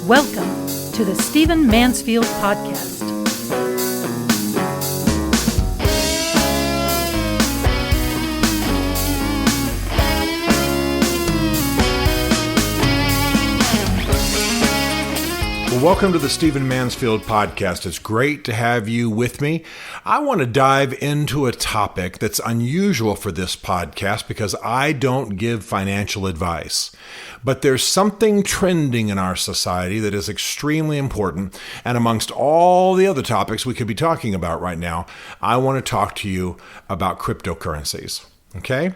Welcome to the Stephen Mansfield Podcast. Well, welcome to the Stephen Mansfield Podcast. It's great to have you with me. I want to dive into a topic that's unusual for this podcast because I don't give financial advice. But there's something trending in our society that is extremely important. And amongst all the other topics we could be talking about right now, I want to talk to you about cryptocurrencies. Okay?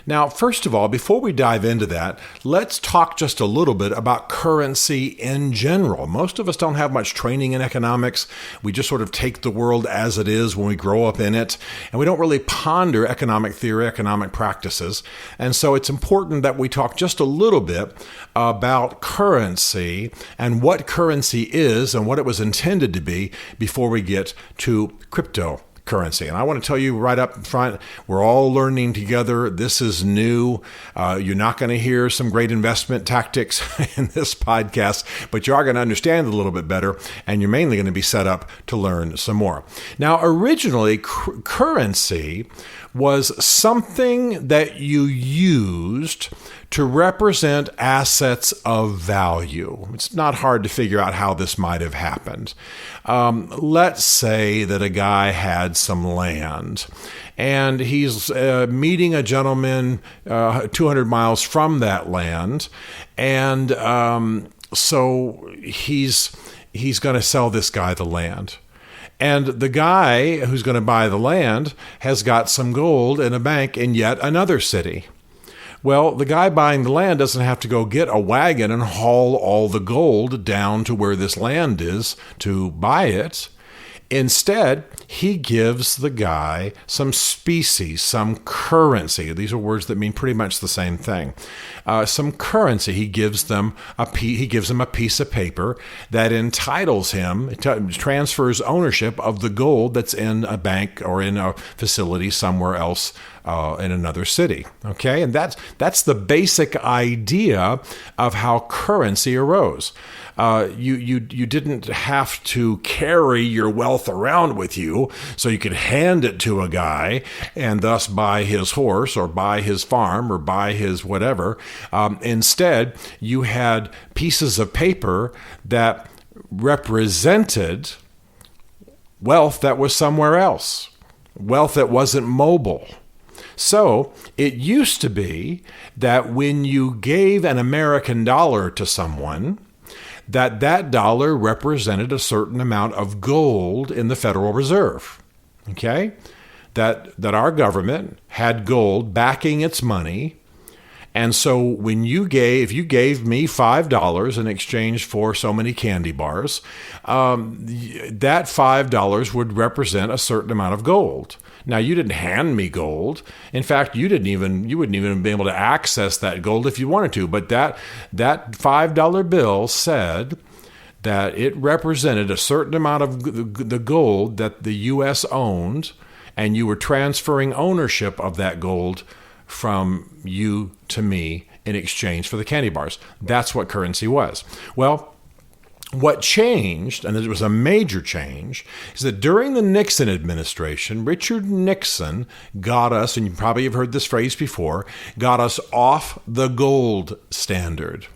Now, first of all, before we dive into that, let's talk just a little bit about currency in general. Most of us don't have much training in economics. We just sort of take the world as it is when we grow up in it, and we don't really ponder economic theory, economic practices. And so it's important that we talk just a little bit about currency and what currency is and what it was intended to be before we get to cryptocurrency. And I want to tell you right up front, we're all learning together. This is new. You're not going to hear some great investment tactics in this podcast, but you are going to understand it a little bit better, and you're mainly going to be set up to learn some more. Now, originally, currency was something that you used to represent assets of value. It's not hard to figure out how this might have happened. Let's say that a guy had some land and he's meeting a gentleman 200 miles from that land. And so he's going to sell this guy the land. And the guy who's going to buy the land has got some gold in a bank in yet another city. Well, the guy buying the land doesn't have to go get a wagon and haul all the gold down to where this land is to buy it. Instead, he gives the guy some specie, some currency. These are words that mean pretty much the same thing. Some currency. He gives them a piece of paper that entitles him, transfers ownership of the gold that's in a bank or in a facility somewhere else in another city. Okay, and that's the basic idea of how currency arose. You didn't have to carry your wealth around with you, so you could hand it to a guy and thus buy his horse or buy his farm or buy his whatever. Instead, you had pieces of paper that represented wealth that was somewhere else, wealth that wasn't mobile. So it used to be that when you gave an American dollar to someone, that dollar represented a certain amount of gold in the Federal Reserve. Okay? That our government had gold backing its money. And so when if you gave me $5 in exchange for so many candy bars, that $5 would represent a certain amount of gold. Now, you didn't hand me gold. In fact, you wouldn't even be able to access that gold if you wanted to. But that $5 bill said that it represented a certain amount of the gold that the U.S. owned, and you were transferring ownership of that gold from you to me in exchange for the candy bars. That's what currency was. Well, what changed, and it was a major change, is that during the Nixon administration, Richard Nixon got us, and you probably have heard this phrase before, got us off the gold standard.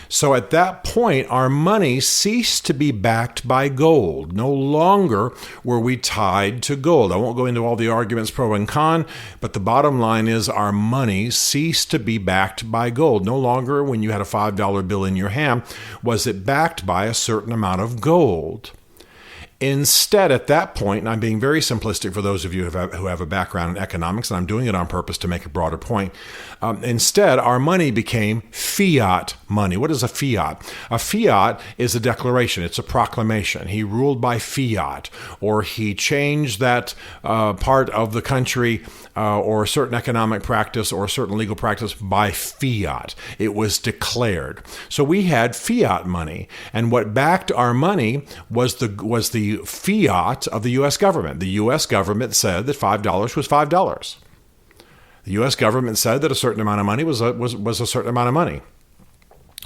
So at that point, our money ceased to be backed by gold. No longer were we tied to gold. I won't go into all the arguments pro and con, but the bottom line is our money ceased to be backed by gold. No longer, when you had a $5 bill in your hand, was it backed by a certain amount of gold. Instead, at that point, and I'm being very simplistic for those of you who have a background in economics, and I'm doing it on purpose to make a broader point, instead, our money became fiat money. What is a fiat? A fiat is a declaration. It's a proclamation. He ruled by fiat, or he changed that part of the country or a certain economic practice or a certain legal practice by fiat. It was declared. So we had fiat money, and what backed our money was the fiat of the U.S. government. The U.S. government said that $5 was $5. The U.S. government said that a certain amount of money was a certain amount of money.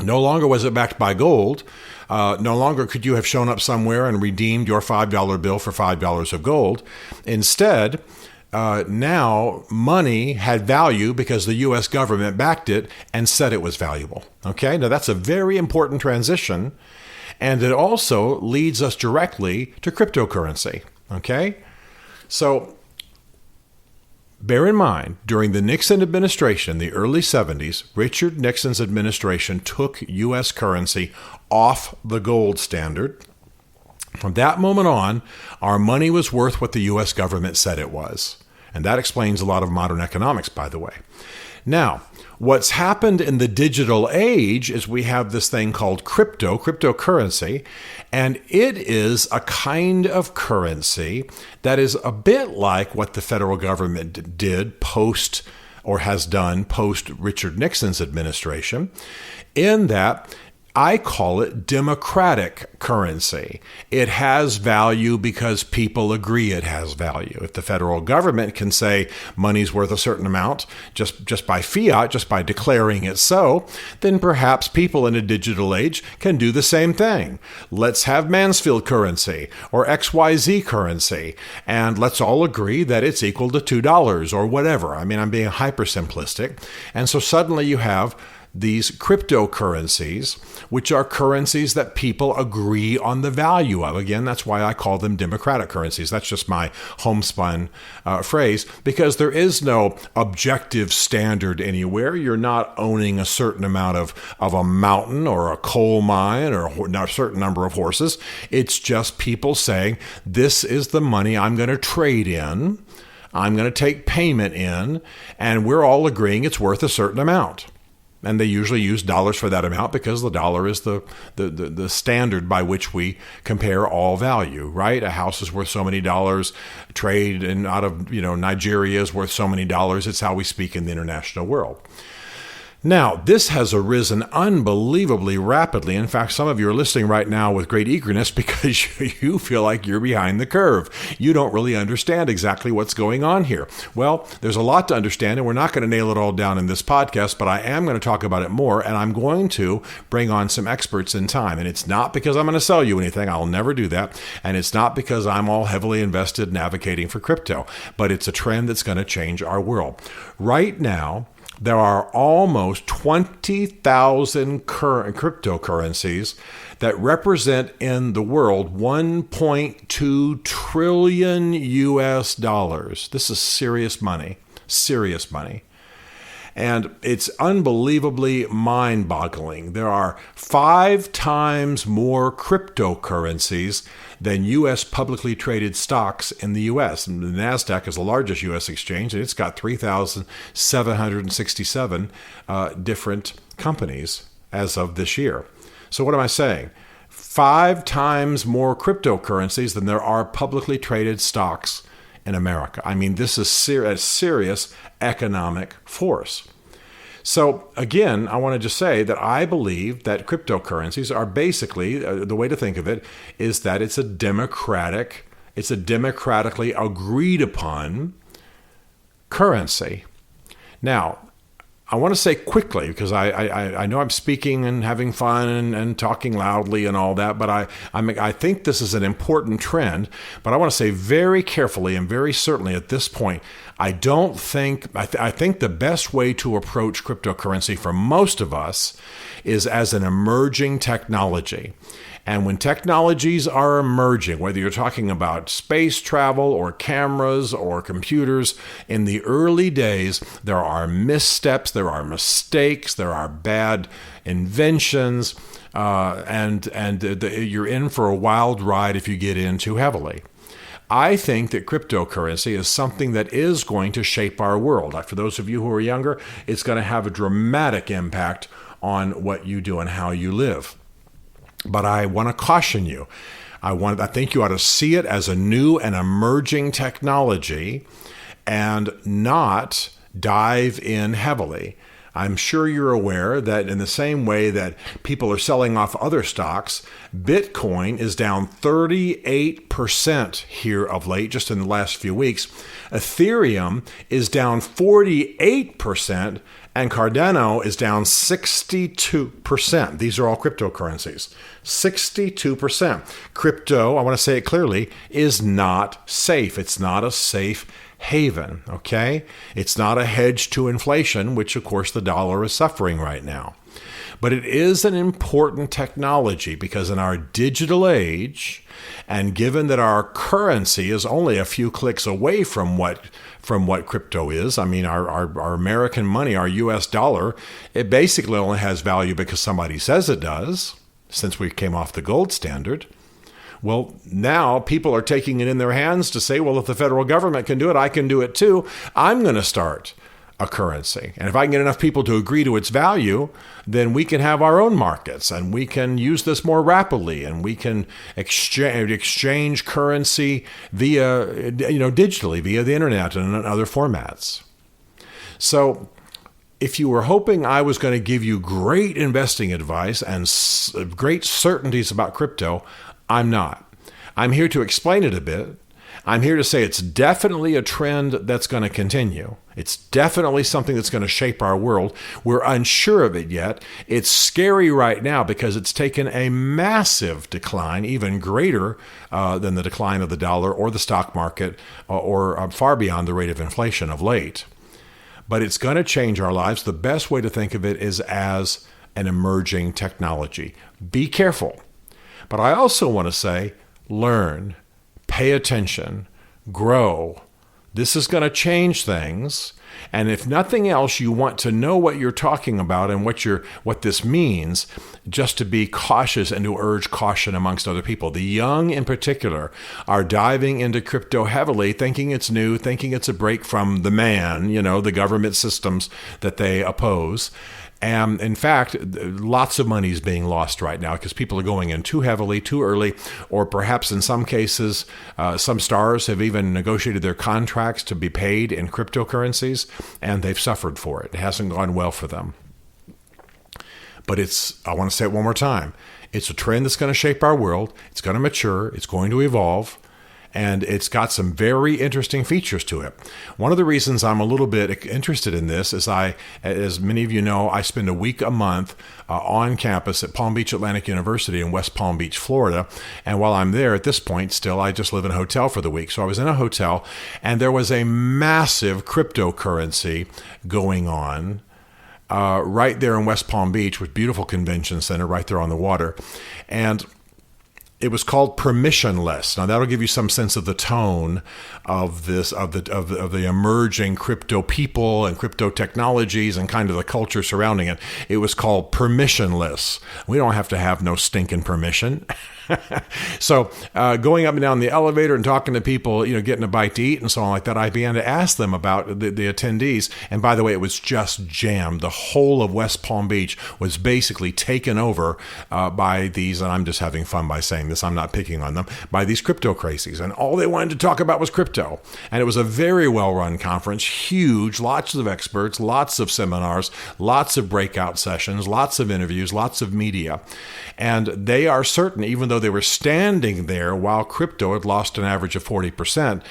No longer was it backed by gold. No longer could you have shown up somewhere and redeemed your $5 bill for $5 of gold. Instead, now money had value because the U.S. government backed it and said it was valuable. Okay, now that's a very important transition, and it also leads us directly to cryptocurrency. Okay, so bear in mind, during the Nixon administration, the early 70s, Richard Nixon's administration took U.S. currency off the gold standard. From that moment on, our money was worth what the U.S. government said it was. And that explains a lot of modern economics, by the way. Now, what's happened in the digital age is we have this thing called cryptocurrency, and it is a kind of currency that is a bit like what the federal government did post or has done post Richard Nixon's administration, in that I call it democratic currency. It has value because people agree it has value. If the federal government can say money's worth a certain amount just by fiat, just by declaring it so, then perhaps people in a digital age can do the same thing. Let's have Mansfield currency or XYZ currency, and let's all agree that it's equal to $2 or whatever. I mean, I'm being hyper simplistic. And so suddenly you have these cryptocurrencies, which are currencies that people agree on the value of. Again, that's why I call them democratic currencies. That's just my homespun phrase, because there is no objective standard anywhere. You're not owning a certain amount of a mountain or a coal mine or a certain number of horses. It's just people saying, this is the money I'm going to trade in, I'm going to take payment in, and we're all agreeing it's worth a certain amount. And they usually use dollars for that amount because the dollar is the standard by which we compare all value, right? A house is worth so many dollars. Trade out of Nigeria is worth so many dollars. It's how we speak in the international world. Now, this has arisen unbelievably rapidly. In fact, some of you are listening right now with great eagerness because you feel like you're behind the curve. You don't really understand exactly what's going on here. Well, there's a lot to understand, and we're not going to nail it all down in this podcast, but I am going to talk about it more, and I'm going to bring on some experts in time. And it's not because I'm going to sell you anything. I'll never do that. And it's not because I'm all heavily invested in advocating for crypto, but it's a trend that's going to change our world. Right now, there are almost 20,000 current cryptocurrencies that represent in the world 1.2 trillion US dollars. This is serious money, serious money. And it's unbelievably mind-boggling. There are 5 times more cryptocurrencies than U.S. publicly traded stocks in the U.S. And the NASDAQ is the largest U.S. exchange, and it's got 3,767 different companies as of this year. So what am I saying? 5 times more cryptocurrencies than there are publicly traded stocks in America. I mean, this is a serious economic force. So again, I want to just say that I believe that cryptocurrencies are basically, the way to think of it is that it's a democratically agreed upon currency. Now, I want to say quickly, because I know I'm speaking and having fun and talking loudly and all that, but I think this is an important trend. But I want to say very carefully and very certainly at this point, I think the best way to approach cryptocurrency for most of us is as an emerging technology. And when technologies are emerging, whether you're talking about space travel or cameras or computers, in the early days, there are missteps, there are mistakes, there are bad inventions, and you're in for a wild ride if you get in too heavily. I think that cryptocurrency is something that is going to shape our world. For those of you who are younger, it's going to have a dramatic impact on what you do and how you live. But I want to caution you. I think you ought to see it as a new and emerging technology and not dive in heavily. I'm sure you're aware that in the same way that people are selling off other stocks, Bitcoin is down 38% here of late, just in the last few weeks. Ethereum is down 48%, and Cardano is down 62%. These are all cryptocurrencies. 62%. Crypto, I want to say it clearly, is not safe. It's not a safe haven, okay? It's not a hedge to inflation, which of course the dollar is suffering right now. But it is an important technology because in our digital age, and given that our currency is only a few clicks away from what crypto is, I mean, our American money, our US dollar, it basically only has value because somebody says it does, since we came off the gold standard. Well, now people are taking it in their hands to say, well, if the federal government can do it, I can do it too. I'm going to start a currency. And if I can get enough people to agree to its value, then we can have our own markets and we can use this more rapidly and we can exchange currency via, digitally, via the internet and other formats. So if you were hoping I was going to give you great investing advice and great certainties about crypto, I'm not. I'm here to explain it a bit. I'm here to say it's definitely a trend that's going to continue. It's definitely something that's going to shape our world. We're unsure of it yet. It's scary right now because it's taken a massive decline, even greater than the decline of the dollar or the stock market, or far beyond the rate of inflation of late. But it's going to change our lives. The best way to think of it is as an emerging technology. Be careful. But I also want to say, learn, pay attention, grow. This is going to change things. And if nothing else, you want to know what you're talking about and what this means, just to be cautious and to urge caution amongst other people. The young in particular are diving into crypto heavily, thinking it's new, thinking it's a break from the man, the government systems that they oppose. And in fact, lots of money is being lost right now because people are going in too heavily, too early, or perhaps in some cases, some stars have even negotiated their contracts to be paid in cryptocurrencies, and they've suffered for it. It hasn't gone well for them. But I want to say it one more time, it's a trend that's going to shape our world. It's going to mature. It's going to evolve. And it's got some very interesting features to it. One of the reasons I'm a little bit interested in this is as many of you know, I spend a month on campus at Palm Beach Atlantic University in West Palm Beach, Florida. And while I'm there at this point, still, I just live in a hotel for the week. So I was in a hotel and there was a massive cryptocurrency going on right there in West Palm Beach with beautiful convention center right there on the water. And it was called permissionless. Now that'll give you some sense of the tone of this, of the emerging crypto people and crypto technologies and kind of the culture surrounding it. It was called permissionless. We don't have to have no stinking permission. So going up and down the elevator and talking to people, getting a bite to eat and so on like that, I began to ask them about the attendees. And by the way, it was just jammed. The whole of West Palm Beach was basically taken over by these, and I'm just having fun by saying this, I'm not picking on them, by these crypto crazies. And all they wanted to talk about was crypto. And it was a very well-run conference, huge, lots of experts, lots of seminars, lots of breakout sessions, lots of interviews, lots of media. And they are certain, even though they were standing there while crypto had lost an average of 40%,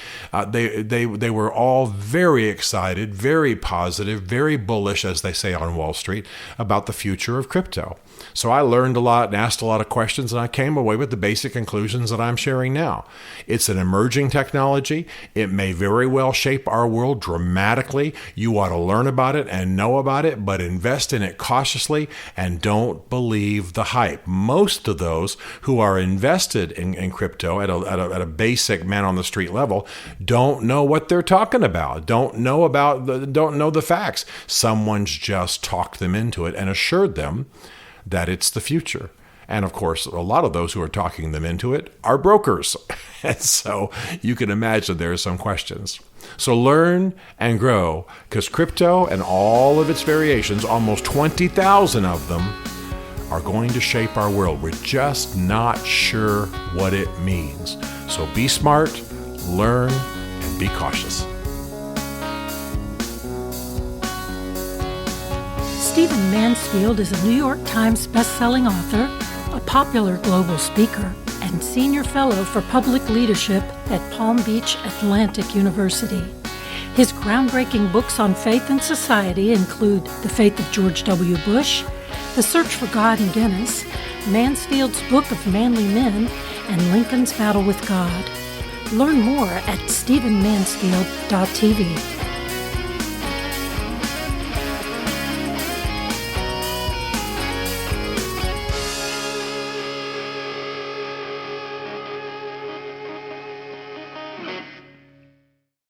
they were all very excited, very positive, very bullish, as they say on Wall Street, about the future of crypto. So I learned a lot and asked a lot of questions, and I came away with the basic conclusions that I'm sharing now. It's an emerging technology. It may very well shape our world dramatically. You ought to learn about it and know about it, but invest in it cautiously and don't believe the hype. Most of those who are invested in crypto at a basic man on the street level don't know what they're talking about, don't know the facts. Someone's just talked them into it and assured them that it's the future. And of course, a lot of those who are talking them into it are brokers. And so you can imagine there are some questions. So learn and grow, because crypto and all of its variations, almost 20,000 of them, are going to shape our world. We're just not sure what it means. So be smart, learn, and be cautious. Stephen Mansfield is a New York Times best-selling author, a popular global speaker, and senior fellow for public leadership at Palm Beach Atlantic University. His groundbreaking books on faith and society include The Faith of George W. Bush, The Search for God in Guinness, Mansfield's Book of Manly Men, and Lincoln's Battle with God. Learn more at stephenmansfield.tv.